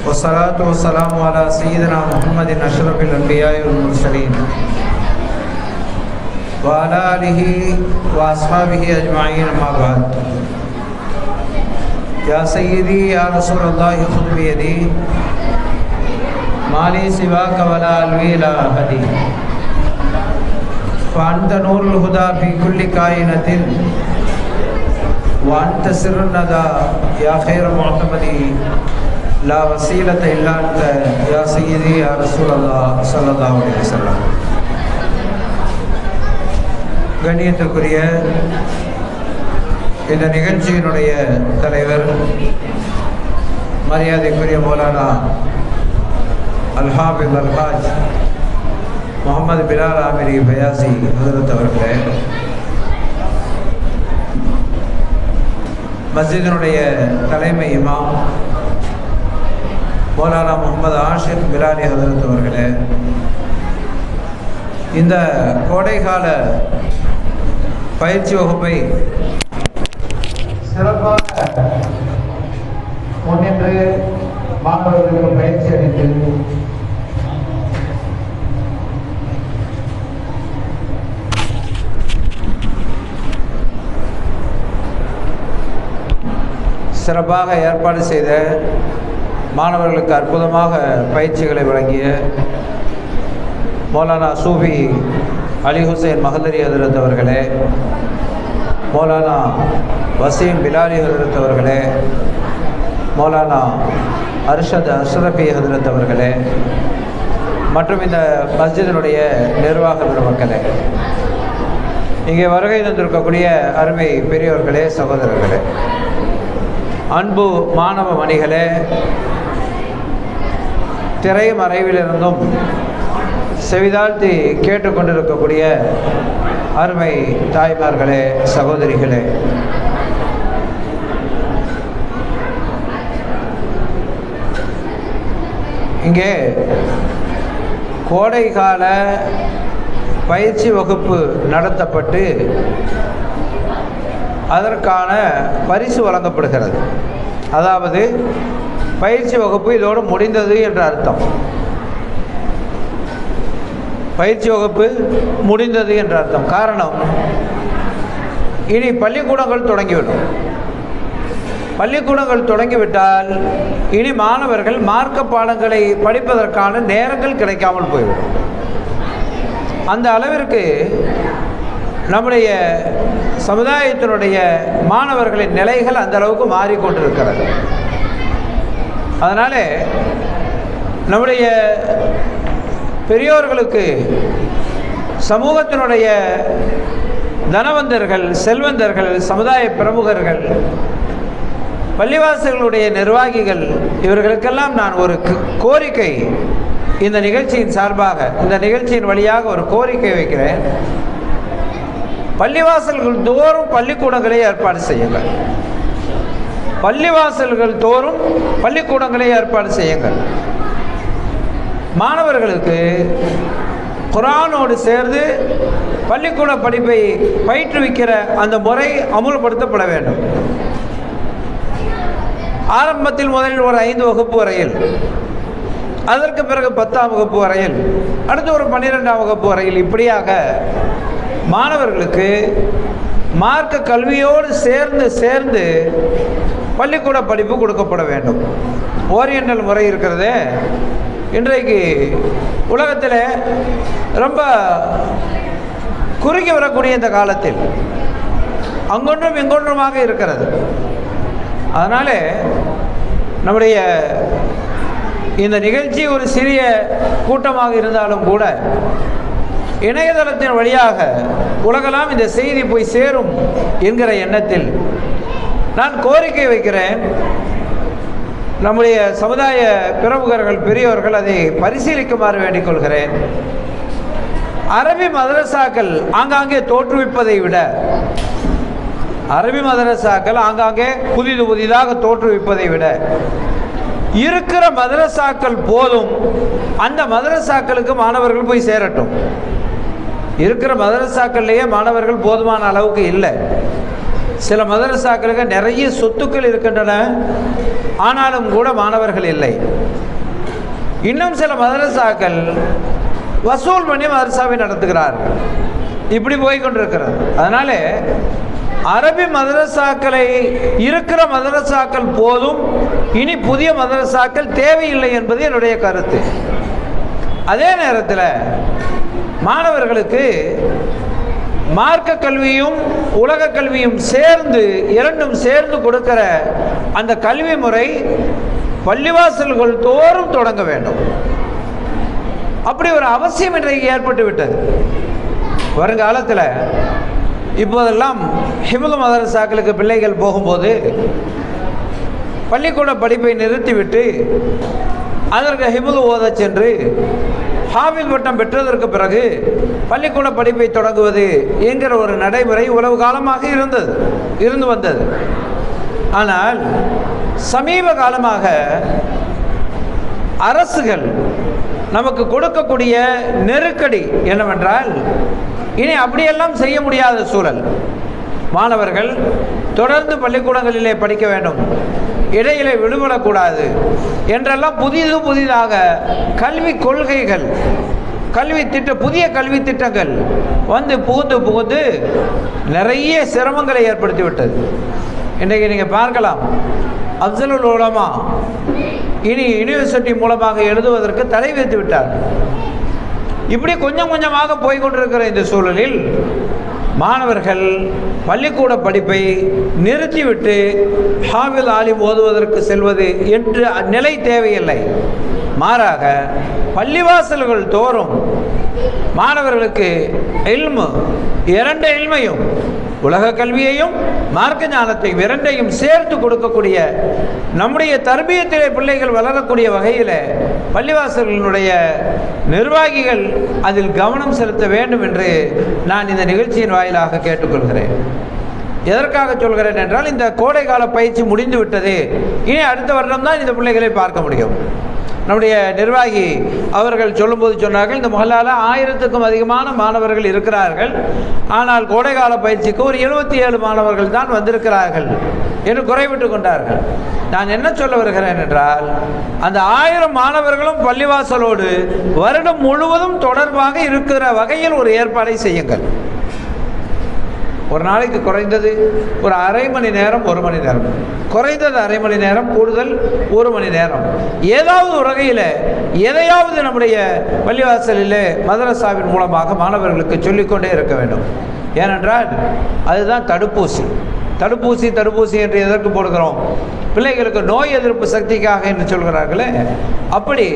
والصلاة والسلام على سيدنا محمد أشرف الأنبياء والمرسلين وعلى آله وأصحابه أجمعين أما بعد يا سيدي يا رسول الله خذ بيدي ما لي سواك ولا ألوي إلى أحد فأنت نور الهدى في كل كائنة وأنت سر الندى يا خير معتمد لا وسيلة إلا أنت يا سيدي يا رسول الله صلى الله عليه وسلم. கண்ணியத்திற்குரிய இந்த நிகழ்ச்சியினுடைய தலைவர் மரியாதைக்குரிய மௌலானா அல்ஹாபிப் அல்ஹாஜ் முகமது பிலால் ஆமிரி பயாசி ஹஜ்ரத் அவர்களே, மஸ்ஜிதினுடைய தலைமை இமாம் மௌலானா முகமது ஆஷிக் பிலாலி ஹஜ்ரத் அவர்களே, இந்த கோடைகால பயிற்சி வகுப்பை சிறப்பாக முன்னின்று மாணவர்களுக்கு பயிற்சி அளித்து சிறப்பாக ஏற்பாடு செய்த மாணவர்களுக்கு அற்புதமாக பயிற்சிகளை வழங்கிய மௌலானா சூஃபி அலி ஹுசைன் மஹதரி ஹஜ்ரத் அவர்களே, மௌலானா வசீம் பிலாலி ஹஜ்ரத் அவர்களே, மௌலானா அர்ஷத் அஷ்ரஃபி ஹஜ்ரத் அவர்களே மற்றும் இந்த மஸ்ஜிதினுடைய நிர்வாக பெருமக்களே, இங்கே வருகை தந்திருக்கக்கூடிய அருமை பெரியோர்களே, சகோதரர்களே, அன்பு மாணவ மணிகளே, திரை மறைவிலிருந்தும் செவிதாழ்த்தி கேட்டுக்கொண்டிருக்கக்கூடிய அருமை தாய்மார்களே, சகோதரிகளே, இங்கே கோடைகால பயிற்சி வகுப்பு நடத்தப்பட்டு அதற்கான பரிசு வழங்கப்படுகிறது. அதாவது பயிற்சி வகுப்பு இதோடு முடிந்தது என்ற அர்த்தம். பயிற்சி வகுப்பு முடிந்தது என்ற அர்த்தம். காரணம், இனி பள்ளிக்கூடங்கள் தொடங்கிவிடும். பள்ளிக்கூடங்கள் தொடங்கிவிட்டால் இனி மாணவர்கள் மார்க்க பாடங்களை படிப்பதற்கான நேரங்கள் கிடைக்காமல் போய்விடும். அந்த அளவிற்கு நம்முடைய சமுதாயத்தினுடைய மாணவர்களின் நிலைகள் அந்த அளவுக்கு மாறிக்கொண்டிருக்கிறது. அதனால நம்முடைய பெரியோர்களுக்கு சமூகத்தினுடைய தனவந்தர்கள், செல்வந்தர்கள், சமுதாய பிரமுகர்கள், பள்ளிவாசல்களுடைய நிர்வாகிகள், இவர்களுக்கெல்லாம் நான் ஒரு கோரிக்கை இந்த நிகழ்ச்சியின் சார்பாக, இந்த நிகழ்ச்சியின் வழியாக ஒரு கோரிக்கை வைக்கிறேன். பள்ளிவாசல்கள் தோறும் பள்ளிக்கூடங்களை ஏற்பாடு செய்யுங்கள். பள்ளிவாசல்கள் தோறும் பள்ளிக்கூடங்களை ஏற்பாடு செய்யுங்கள். மாணவர்களுக்கு குர்ஆனோடு சேர்ந்து பள்ளிக்கூட படிப்பை பயிற்றுவிக்கிற அந்த முறை அமுல்படுத்தப்பட வேண்டும். ஆரம்பத்தில் முதலில் ஒரு 5 வகுப்பு வரையில், அதற்கு பிறகு 10ஆம் வகுப்பு வரையில், அடுத்து ஒரு 12ஆம் வகுப்பு வரையில், இப்படியாக மாணவர்களுக்கு மார்க்க கல்வியோடு சேர்ந்து பள்ளிக்கூட படிப்பு கொடுக்கப்பட வேண்டும். ஓரியண்டல் முறை இருக்கிறது இன்றைக்கு உலகத்தில் ரொம்ப குறுகி வரக்கூடிய இந்த காலத்தில் அங்கொன்றும் இங்கொன்றுமாக இருக்கிறது. அதனால் நம்முடைய இந்த நிகழ்ச்சி ஒரு சிறிய கூட்டமாக இருந்தாலும் கூட இணையதளத்தின் வழியாக உலகெல்லாம் இந்த செய்தி போய் சேரும் என்கிற எண்ணத்தில் நான் கோரிக்கை வைக்கிறேன். நம்முடைய சமுதாய பிரமுகர்கள், பெரியோர்கள் அதை பரிசீலிக்குமாறு வேண்டிக் கொள்கிறேன். அரபி மதரசாக்கள் ஆங்காங்கே தோற்றுவிப்பதை விட, அரபி மதரசாக்கள் ஆங்காங்கே புதிதாக தோற்றுவிப்பதை விட இருக்கிற மதரசாக்கள் போதும். அந்த மதரசாக்களுக்கு மாணவர்கள் போய் சேரட்டும். இருக்கிற மதரசாக்கள்லேயே மாணவர்கள் போதுமான அளவுக்கு இல்லை. சில மதரசாக்களுக்கு நிறைய சொத்துக்கள் இருக்கின்றன, ஆனாலும் கூட மாணவர்கள் இல்லை. இன்னும் சில மதரசாக்கள் வசூல் பண்ணி மதரசாவை நடத்துகிறார்கள். இப்படி போய்கொண்டிருக்கிறது. அதனால அரபி மதரசாக்களை இருக்கிற மதரசாக்கள் போதும், இனி புதிய மதரசாக்கள் தேவையில்லை என்பது என்னுடைய கருத்து. அதே நேரத்தில் மாணவர்களுக்கு மார்க்க கல்வியும் உலக கல்வியும் சேர்ந்து, இரண்டும் சேர்ந்து கொடுக்கிற அந்த கல்வி முறை பள்ளிவாசல்கள் தோறும் தொடங்க வேண்டும். அப்படி ஒரு அவசியம் இன்றைக்கு ஏற்பட்டு விட்டது. வருங்காலத்தில் இப்போதெல்லாம் ஹிஃபுல் மதரசாக்களுக்கு பிள்ளைகள் போகும்போது பள்ளிக்கூட படிப்பை நிறுத்திவிட்டு அதற்கு ஹிஃபுல் ஓத சென்று ஹாஃபிஸ் பட்டம் பெற்றதற்கு பிறகு பள்ளிக்கூட படிப்பை தொடங்குவது என்கிற ஒரு நடைமுறை உலக காலமாக இருந்து வந்தது. ஆனால் சமீப காலமாக அரசுகள் நமக்கு கொடுக்கக்கூடிய நெருக்கடி என்னவென்றால், இனி அப்படியெல்லாம் செய்ய முடியாத சூழல். மாணவர்கள் தொடர்ந்து பள்ளிக்கூடங்களிலே படிக்க வேண்டும், இடையிலே விடுபடக்கூடாது என்றெல்லாம் புதிதாக கல்வி கொள்கைகள், புதிய கல்வி திட்டங்கள் வந்து புகுந்து நிறைய சிரமங்களை ஏற்படுத்திவிட்டது. இன்றைக்கு நீங்கள் பார்க்கலாம், அஃஸலுல் உலமா இனி யூனிவர்சிட்டி மூலமாக எழுதுவதற்கு தடை விதித்து விட்டார். இப்படி கொஞ்சம் கொஞ்சமாக போய்கொண்டிருக்கிற இந்த சூழலில் மாணவர்கள் பள்ளிக்கூட படிப்பை நிறுத்திவிட்டு ஹாஃபிஸ் ஆலிம் ஓதுவதற்கு செல்வது என்று நிலை தேவையில்லை. மாறாக பள்ளிவாசல்கள் தோறும் மாணவர்களுக்கு இல்மு, இரண்டு இல்மையும், உலக கல்வியையும் மார்க்க ஞானத்தையும் இரண்டையும் சேர்த்து கொடுக்கக்கூடிய, நம்முடைய தர்பியத்திலே பிள்ளைகள் வளரக்கூடிய வகையில் பள்ளிவாசல்களுடைய நிர்வாகிகள் அதில் கவனம் செலுத்த வேண்டும் என்று நான் இந்த நிகழ்ச்சியின் வாயிலாக கேட்டுக்கொள்கிறேன். எதற்காக சொல்கிறேன் என்றால், இந்த கோடைகால பயிற்சி முடிந்து விட்டது, இனி அடுத்த வருடம்தான் இந்த பிள்ளைகளை பார்க்க முடியும். நம்முடைய நிர்வாகி அவர்கள் சொல்லும்போது சொன்னார்கள், இந்த மொஹல்லால 1000க்கும் அதிகமான மாணவர்கள் இருக்கிறார்கள், ஆனால் கோடைகால பயிற்சிக்கு ஒரு 77 மாணவர்கள் தான் வந்திருக்கிறார்கள் என்று குறைவிட்டு கொண்டார்கள். நான் என்ன சொல்ல வருகிறேன் என்றால், அந்த 1000 மாணவர்களும் பள்ளிவாசலோடு வருடம் முழுவதும் தொடர்பாக இருக்கிற வகையில் ஒரு ஏற்பாடை செய்யுங்கள். ஒரு நாளைக்கு குறைந்தது ஒரு அரை மணி நேரம், 1 மணி நேரம், குறைந்தது அரை மணி நேரம், கூடுதல் 1 மணி நேரம், ஏதாவது ஒரு வகையில் எதையாவது நம்முடைய பள்ளிவாசலில் மதரசாவின் மூலமாக மாணவர்களுக்கு சொல்லிக்கொண்டே இருக்க வேண்டும். ஏனென்றால் அதுதான் தடுப்பூசி என்று எதற்கு போடுகிறோம்? பிள்ளைகளுக்கு நோய் எதிர்ப்பு சக்திக்காக என்று சொல்கிறார்களே, அப்படி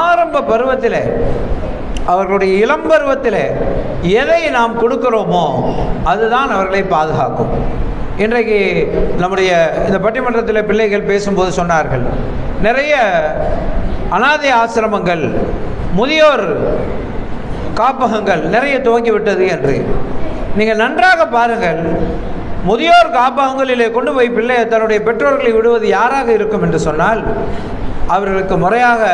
ஆரம்ப பருவத்தில், அவர்களுடைய இளம் பருவத்தில் எதை நாம் கொடுக்கிறோமோ அதுதான் அவர்களை பாதுகாக்கும். இன்றைக்கு நம்முடைய இந்த பட்டிமன்றத்தில் பிள்ளைகள் பேசும்போது சொன்னார்கள், நிறைய அனாதை ஆசிரமங்கள், முதியோர் காப்பகங்கள் நிறைய துவங்கிவிட்டது என்று. நீங்கள் நன்றாக பாருங்கள், முதியோர் காப்பகங்களிலே கொண்டு போய் தன்னுடைய பெற்றோர்களை விடுவது யாராக இருக்கும் என்று சொன்னால், அவர்களுக்கு முறையாக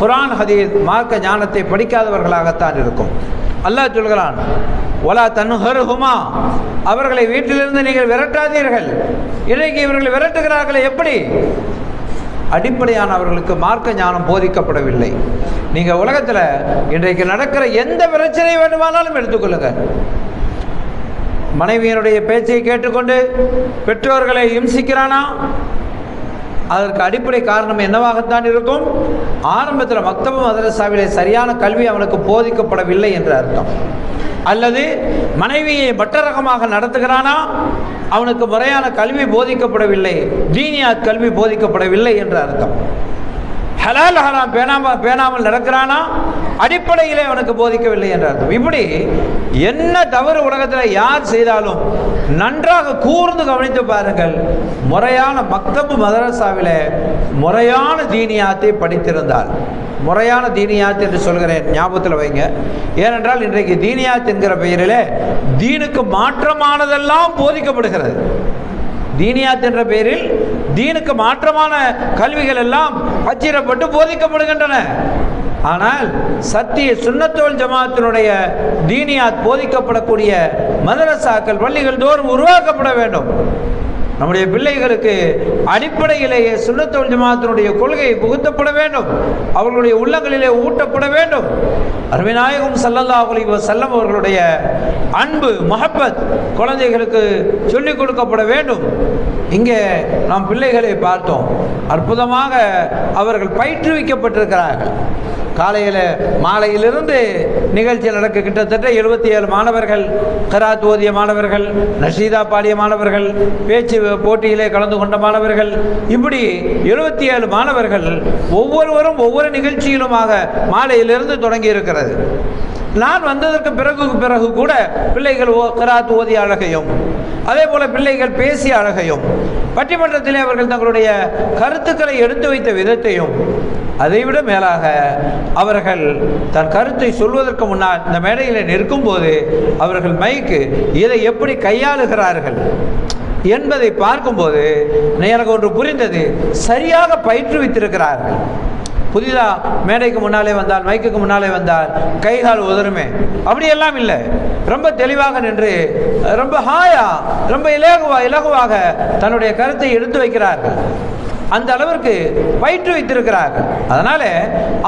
குர்ஆன் ஹதீஸ் மார்க்க ஞானத்தை படிக்காதவர்களாகத்தான் இருக்கும். அல்லாஹ் சொல்கிறான், வலா தன்ஹர்ஹுமா, அவர்களை வீட்டிலிருந்து நீங்கள் விரட்டாதீர்கள். இன்றைக்கு இவர்களை விரட்டுகிறார்களே, எப்படி? அடிப்படையான அவர்களுக்கு மார்க்க ஞானம் போதிக்கப்படவில்லை. நீங்கள் உலகத்தில் இன்றைக்கு நடக்கிற எந்த பிரச்சனை வேண்டுமானாலும் எடுத்துக்கொள்ளுங்கள், மனைவியினுடைய பேச்சை கேட்டுக்கொண்டு பெற்றோர்களை இம்சிக்கிறானா? அதற்கு அடிப்படை காரணம் என்னவாகத்தான் இருக்கும்? ஆரம்பத்தில் மக்தபு மதரசாவிலே சரியான கல்வி அவனுக்கு போதிக்கப்படவில்லை என்று அர்த்தம். அல்லது மனைவியை மட்டரகமாக நடத்துகிறானா? அவனுக்கு முறையான கல்வி போதிக்கப்படவில்லை, தீனியாத் கல்வி போதிக்கப்படவில்லை என்று அர்த்தம். ஹலால் ஹராம் பேணாமல் நடக்கிறானா? அடிப்படையிலே அவனுக்கு போதிக்கவில்லை என்ற அர்த்தம். இப்படி என்ன தவறு உலகத்தில் யார் செய்தாலும் நன்றாக கூர்ந்து கவனித்து பாருங்கள். முறையான மக்தபு மதரசாவிலே முறையான தீனியாத்தை படித்திருந்தால், முறையான தீனியாத் என்று சொல்கிறேன், ஞாபகத்தில் வைங்க. ஏனென்றால் இன்றைக்கு தீனியாத் என்கிற பெயரிலே தீனுக்கு மாற்றமானதெல்லாம் போதிக்கப்படுகிறது. தீனியாத் என்ற பெயரில் தீனுக்கு மாற்றமான கல்விகள் எல்லாம் அச்சிடப்பட்டு போதிக்கப்படுகின்றன. ஆனால் சத்திய சுன்னத்துல் ஜமாத்தினுடைய தீனியாத் போதிக்கப்படக்கூடிய மதரசாக்கள் பள்ளிகள் தோறும் உருவாக்கப்பட வேண்டும். நம்முடைய பிள்ளைகளுக்கு அடிப்படையிலேயே சுன்னத்துல் ஜமாத்தினுடைய கொள்கை புகுத்தப்பட வேண்டும். அவர்களுடைய உள்ளங்களிலே ஊட்டப்பட வேண்டும். அருமைநாயகம் ஸல்லல்லாஹு அலைஹி வஸல்லம் அவர்களுடைய அன்பு மஹப்பத் குழந்தைகளுக்கு சொல்லிக் கொடுக்கப்பட வேண்டும். இங்கே நாம் பிள்ளைகளை பார்த்தோம், அற்புதமாக அவர்கள் பயிற்றுவிக்கப்பட்டிருக்கிறார்கள். காலையில் மாலையிலிருந்து நிகழ்ச்சி நடக்க கிட்டத்தட்ட 77 மாணவர்கள், கிராத் ஓதிய மாணவர்கள், நஷீதா பாடிய மாணவர்கள், பேச்சு போட்டியிலே கலந்து கொண்ட மாணவர்கள், இப்படி 77 மாணவர்கள் ஒவ்வொருவரும் ஒவ்வொரு நிகழ்ச்சியிலுமாக மாலையிலிருந்து தொடங்கி இருக்கிறது. நான் வந்ததற்கு பிறகு கூட பிள்ளைகள் கிராத் ஓதிய அழகையும், அதே போல பிள்ளைகள் பேசிய அழகையும், பட்டிமன்றத்திலே அவர்கள் தங்களுடைய கருத்துக்களை எடுத்து வைத்த விதத்தையும், அதைவிட மேலாக அவர்கள் தன் கருத்தை சொல்வதற்கு முன்னால் இந்த மேடையில் நிற்கும் போது அவர்கள் மைக்கு இதை எப்படி கையாளுகிறார்கள் என்பதை பார்க்கும்போது எனக்கு ஒன்று புரிந்தது, சரியாக பயிற்றுவித்திருக்கிறார்கள். புதிதாக மேடைக்கு முன்னாலே வந்தால், மைக்குக்கு முன்னாலே வந்தால் கைகால் உதறுமே, அப்படியெல்லாம் இல்லை. ரொம்ப தெளிவாக நின்று ரொம்ப ஹாயா, ரொம்ப இலகுவாக தன்னுடைய கருத்தை எடுத்து வைக்கிறார்கள். அந்த அளவிற்கு பயிற்றுவித்திருக்கிறார்கள். அதனால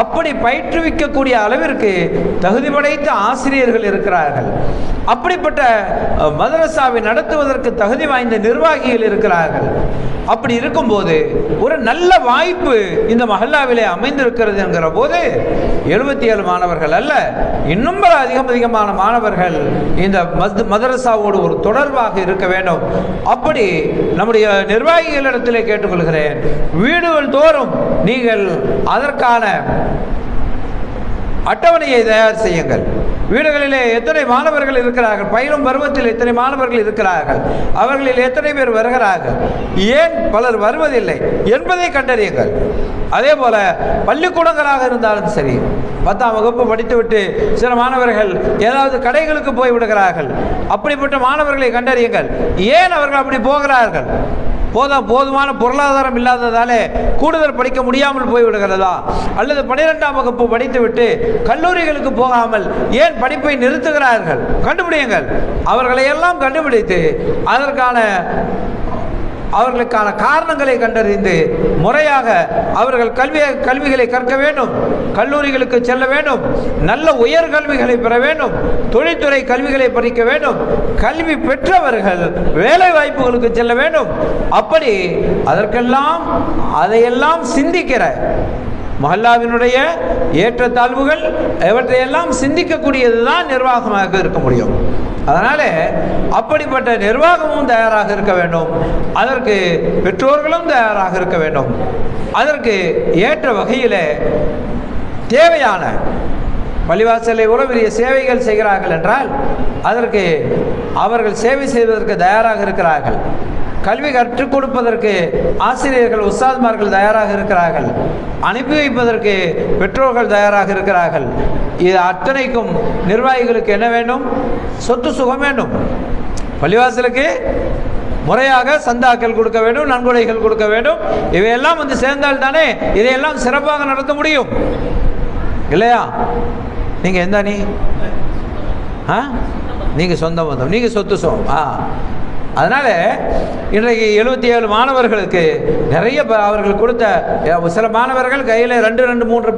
அப்படி பயிற்றுவிக்கக்கூடிய அளவிற்கு தகுதி படைத்த ஆசிரியர்கள் இருக்கிறார்கள். அப்படிப்பட்ட மதரசாவை நடத்துவதற்கு தகுதி வாய்ந்த நிர்வாகிகள் இருக்கிறார்கள். அப்படி இருக்கும்போது ஒரு நல்ல வாய்ப்பு இந்த மஹல்லாவிலே அமைந்திருக்கிறது என்கிற போது 77 மாணவர்கள் அல்ல, இன்னும் அதிகமான மாணவர்கள் இந்த மதரசாவோடு ஒரு தொடர்பாக இருக்க வேண்டும். அப்படி நம்முடைய நிர்வாகிகளிடத்திலே கேட்டுக்கொள்கிறேன், வீடுகள் தோறும் நீங்கள் அதற்கான அட்டவணையை தயார் செய்யுங்கள். வீடுகளிலே எத்தனை மாணவர்கள் இருக்கிறார்கள், பயிலும் பருவத்தில் எத்தனை மாணவர்கள் இருக்கிறார்கள், அவர்களில் எத்தனை பேர் வருகிறார்கள், ஏன் பலர் வருவதில்லை என்பதை கண்டறியுங்கள். அதே போல பள்ளிக்கூடங்களாக இருந்தாலும் சரி, 10ஆம் வகுப்பு படித்துவிட்டு சில மாணவர்கள் ஏதாவது கடைகளுக்கு போய் விடுகிறார்கள். அப்படிப்பட்ட மாணவர்களை கண்டறியுங்கள். ஏன் அவர்கள் அப்படி போகிறார்கள்? போதுமான பொருளாதாரம் இல்லாததாலே கூடுதல் படிக்க முடியாமல் போய்விடுகிறதா, அல்லது 12ஆம் வகுப்பு படித்துவிட்டு கல்லூரிகளுக்கு போகாமல் ஏன் படிப்பை நிறுத்துகிறார்கள்? கண்டுபிடியுங்கள். அவர்களை எல்லாம் கண்டுபிடித்து அவர்களுக்கான காரணங்களை கண்டறிந்து முறையாக அவர்கள் கல்விகளை கற்க வேண்டும், கல்லூரிகளுக்கு செல்ல வேண்டும், நல்ல உயர்கல்விகளை பெற வேண்டும், தொழில்துறை கல்விகளை படிக்க வேண்டும், கல்வி பெற்றவர்கள் வேலை வாய்ப்புகளுக்கு செல்ல வேண்டும். அப்படி அதையெல்லாம் சிந்திக்கிற மஹல்லாவினுடைய ஏற்றத்தாழ்வுகள் இவற்றையெல்லாம் சிந்திக்கக்கூடியதுதான் நிர்வாகமாக இருக்க முடியும். அதனால அப்படிப்பட்ட நிர்வாகமும் தயாராக இருக்க வேண்டும், அதற்கு பெற்றோர்களும் தயாராக இருக்க வேண்டும். அதற்கு ஏற்ற வகையில் தேவையான பள்ளிவாசலை உறவிய சேவைகள் செய்கிறார்கள் என்றால் அதற்கு அவர்கள் சேவை செய்வதற்கு தயாராக இருக்கிறார்கள். கல்வி கற்றுக் கொடுப்பதற்கு ஆசிரியர்கள் உஸ்தாத்மார்கள் தயாராக இருக்கிறார்கள். அனுப்பி வைப்பதற்கு பெற்றோர்கள் தயாராக இருக்கிறார்கள். இது அத்தனைக்கும் நிர்வாகிகளுக்கு என்ன வேண்டும்? சொத்து சுகம் வேண்டும். பள்ளிவாசலுக்கு முறையாக சந்தாக்கள் கொடுக்க வேண்டும், நன்கொடைகள் கொடுக்க வேண்டும். இவையெல்லாம் வந்து சேர்ந்தால் தானே இதையெல்லாம் சிறப்பாக நடத்த முடியும், இல்லையா? நீங்கள் எந்த நீ நீங்கள் சொந்த பந்தம், நீங்கள் சொத்து சுகம். அதனால் இன்றைக்கு 77 மாணவர்களுக்கு நிறைய அவர்கள் கொடுத்த சில மாணவர்கள் கையில் 2-3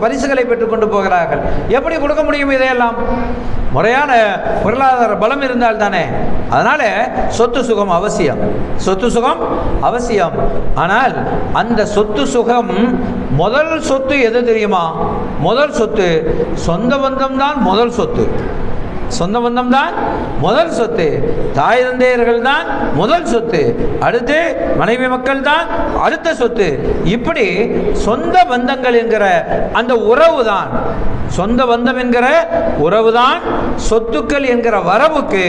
பரிசுகளை பெற்றுக்கொண்டு போகிறார்கள். எப்படி கொடுக்க முடியும்? இதையெல்லாம் முறையான பொருளாதார பலம் இருந்தால் தானே. அதனால் சொத்து சுகம் அவசியம், சொத்து சுகம் அவசியம். ஆனால் அந்த சொத்து சுகம் முதல் சொத்து எது தெரியுமா? முதல் சொத்து சொந்த பந்தம் தான். முதல் சொத்து சொந்த பந்தம் தான் முதல் சொத்து. தாய் தந்தையர்கள் தான் முதல் சொத்து. அடுத்து மனைவி மக்கள் தான் அடுத்த சொத்து. இப்படி சொந்த பந்தங்கள் என்கிற அந்த உறவு தான், சொந்த பந்தம் என்கிற உறவு தான் சொத்துக்கள் என்கிற வரவுக்கு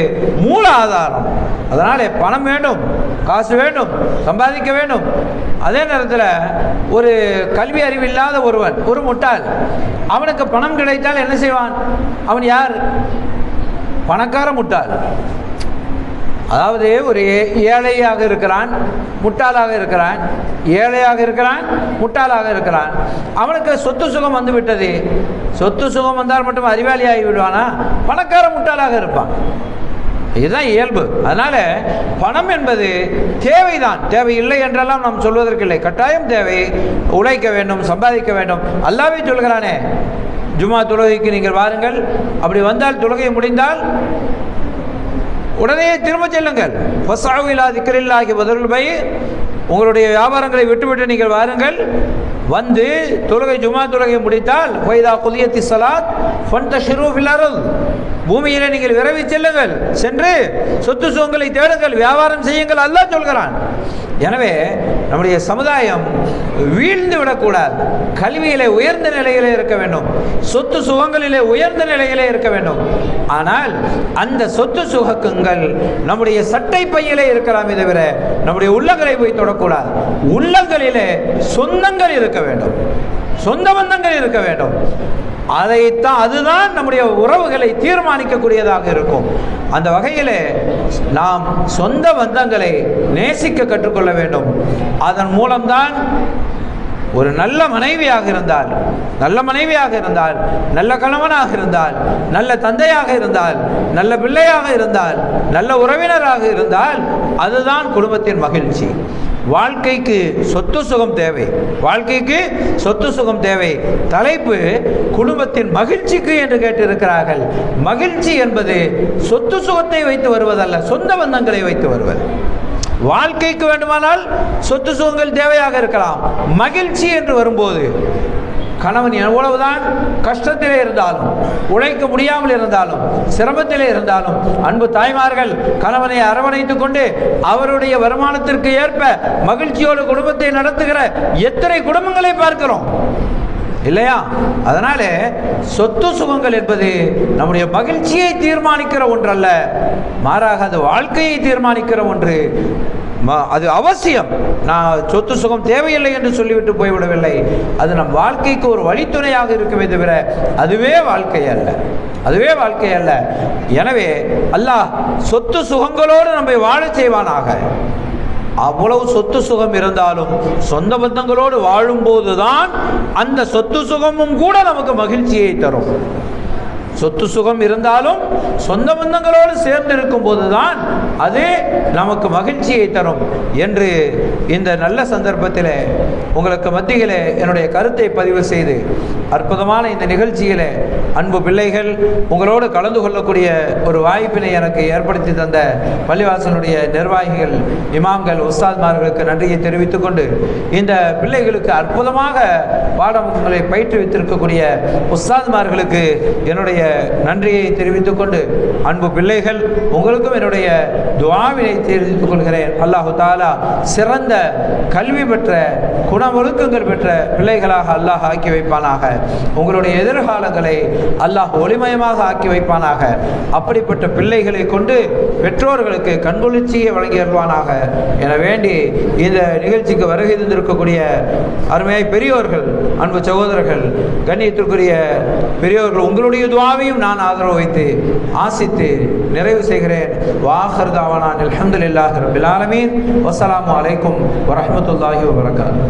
மூல ஆதாரம். அதனாலே பணம் வேண்டும், காசு வேண்டும், சம்பாதிக்க வேண்டும். அதே நேரத்தில் ஒரு கல்வி அறிவில்லாத ஒருவன், ஒரு முட்டாள், அவனுக்கு பணம் கிடைத்தால் என்ன செய்வான்? அவன் யார்? பணக்கார முட்டாள். அதாவது ஒரு ஏழையாக இருக்கிறான், முட்டாளாக இருக்கிறான், ஏழையாக இருக்கிறான், முட்டாளாக இருக்கிறான். அவனுக்கு சொத்து சுகம் வந்து விட்டது. சொத்து சுகம் வந்தால் மட்டும் அறிவாளியாகி விடுவானா? பணக்கார முட்டாளாக இருப்பான். இதுதான் இயல்பு. அதனால பணம் என்பது தேவைதான், தேவையில்லை என்றெல்லாம் நாம் சொல்வதற்கில்லை. கட்டாயம் தேவை, உழைக்க வேண்டும், சம்பாதிக்க வேண்டும். அல்லாஹ்வே சொல்கிறானே, ஜும்மா தொழுகைக்கு நீங்கள் வாருங்கள், அப்படி வந்தால் தொழுகை முடிந்தால் உடனே திரும்ப செல்லுங்கள். ஃபஸ்அவு இலா திக்ரில்லாஹி வதருல் பை, உங்களுடைய வியாபாரங்களை விட்டுவிட்டு நீங்கள் வாருங்கள். வந்து தொழுகை ஜும்மா தொழுகை முடித்தால் ஃபைதா குதியத்தி ஸலாத் ஃபன்தஷிரு ஃபில் அர்த், பூமியிலே நீங்கள் விரைவி செல்லுங்கள், சென்று சொத்து சுகங்களை தேடுங்கள், வியாபாரம் செய்யுங்கள், அல்லாஹ் சொல்கிறான். எனவே நம்முடைய சமுதாயம் வீழ்ந்து விடக்கூடாது. கல்வியிலே உயர்ந்த நிலையிலே இருக்க வேண்டும், சொத்து சுகங்களிலே உயர்ந்த நிலையிலே இருக்க வேண்டும். ஆனால் அந்த சொத்து சுகங்கள் நம்முடைய சட்டை பையிலே இருக்கலாமே தவிர நம்முடைய உள்ளங்களை போய் தொடக்கூடாது. உள்ளங்களிலே சொந்தங்கள் இருக்க வேண்டும், சொந்த பந்தங்கள் இருக்க வேண்டும். அதுதான் நம்முடைய உறவுகளை தீர்மானிக்கக்கூடியதாக இருக்கும். அந்த வகையில் நாம் சொந்த பந்தங்களை நேசிக்க கற்றுக்கொள்ள வேண்டும். அதன் மூலம்தான் ஒரு நல்ல மனைவியாக இருந்தால், நல்ல கணவனாக இருந்தால், நல்ல தந்தையாக இருந்தால், நல்ல பிள்ளையாக இருந்தால், நல்ல உறவினராக இருந்தால் அதுதான் குடும்பத்தின் மகிழ்ச்சி. வாழ்க்கைக்கு சொத்து சுகம் தேவை, வாழ்க்கைக்கு சொத்து சுகம் தேவை. தலைப்பு குடும்பத்தின் மகிழ்ச்சிக்கு என்று கேட்டிருக்கிறார்கள். மகிழ்ச்சி என்பது சொத்து சுகத்தை வைத்து வருவதல்ல, சொந்த பந்தங்களை வைத்து வருவது. வாழ்க்கைக்கு வேண்டுமானால் சொத்து சுகங்கள் தேவையாக இருக்கலாம். மகிழ்ச்சி என்று வரும்போது கணவன் எவ்வளவுதான் கஷ்டத்திலே இருந்தாலும், உழைக்க முடியாமல் இருந்தாலும், சிரமத்திலே இருந்தாலும், அன்பு தாய்மார்கள் கணவனை அரவணைத்துக் கொண்டு அவருடைய வருமானத்திற்கு ஏற்ப மகிழ்ச்சியோடு குடும்பத்தை நடத்துகிற எத்தனை குடும்பங்களை பார்க்கிறோம் இல்லையா? அதனால சொத்து சுகங்கள் என்பது நம்முடைய மகிழ்ச்சியை தீர்மானிக்கிற ஒன்றல்ல, மாறாக அது வாழ்க்கையை தீர்மானிக்கிற ஒன்று. அது அவசியம். நான் சொத்து சுகம் தேவையில்லை என்று சொல்லிவிட்டு போய்விடவில்லை. அது நம் வாழ்க்கைக்கு ஒரு வழித்துணையாக இருக்கவே தவிர அதுவே வாழ்க்கை அல்ல, அதுவே வாழ்க்கை அல்ல. எனவே அல்லாஹ் சொத்து சுகங்களோடு நம்மை வாழச் செய்வானாக. அவ்வளவு சொத்து சுகம் இருந்தாலும் சொந்த பந்தங்களோடு வாழும்போதுதான் அந்த சொத்து சுகமும் கூட நமக்கு மகிழ்ச்சியை தரும். சொத்து சுகம் இருந்தாலும் சொந்த பந்தங்களோடு சேர்ந்து இருக்கும் போதுதான் அது நமக்கு மகிழ்ச்சியை தரும் என்று இந்த நல்ல சந்தர்ப்பத்தில் உங்களுக்கு மத்தியில் என்னுடைய கருத்தை பதிவு செய்து அற்புதமான இந்த நிகழ்ச்சியில் அன்பு பிள்ளைகள் உங்களோடு கலந்து கொள்ளக்கூடிய ஒரு வாய்ப்பினை எனக்கு ஏற்படுத்தி தந்த பள்ளிவாசலுடைய நிர்வாகிகள், இமாம்கள், உஸ்தாத்மார்களுக்கு நன்றியை தெரிவித்துக் கொண்டு, இந்த பிள்ளைகளுக்கு அற்புதமாக பாடங்களை பயிற்றுவித்திருக்கக்கூடிய உஸ்தாத்மார்களுக்கு என்னுடைய நன்றியை தெரிவித்துக் கொண்டு, அன்பு பிள்ளைகள் உங்களுக்கும் என்னுடைய துஆவினை தெரிவித்துக் கொள்கிறேன். அல்லாஹு தஆலா சிறந்த கல்வி பெற்ற, குணமொழுக்கங்கள் பெற்ற பிள்ளைகளாக அல்லாஹ் ஆக்கி வைப்பானாக. உங்களுடைய எதிர்காலங்களை அல்லாஹ் ஒளிமயமாக ஆக்கி வைப்பானாக. அப்படிப்பட்ட பிள்ளைகளை கொண்டு பெற்றோர்களுக்கு கண்குளிர்ச்சியை வழங்கிடுவானாக என வேண்டி இந்த நிகழ்ச்சிக்கு வருகை தந்திருக்கக்கூடிய அருமையாய் பெரியோர்கள், அன்பு சகோதரர்கள், கண்ணியத்திற்குரிய பெரியோர்கள், உங்களுடைய துஆவையும் நான் ஆதரவு வைத்து ஆசித்து நிறைவு செய்கிறேன். வாஹிர் தஅவானா அல்ஹம்துலில்லாஹி ரப்பில் ஆலமீன். வஸ்ஸலாமு அலைக்கும் வரஹ்மத்துல்லாஹி வபரகாத்துஹு.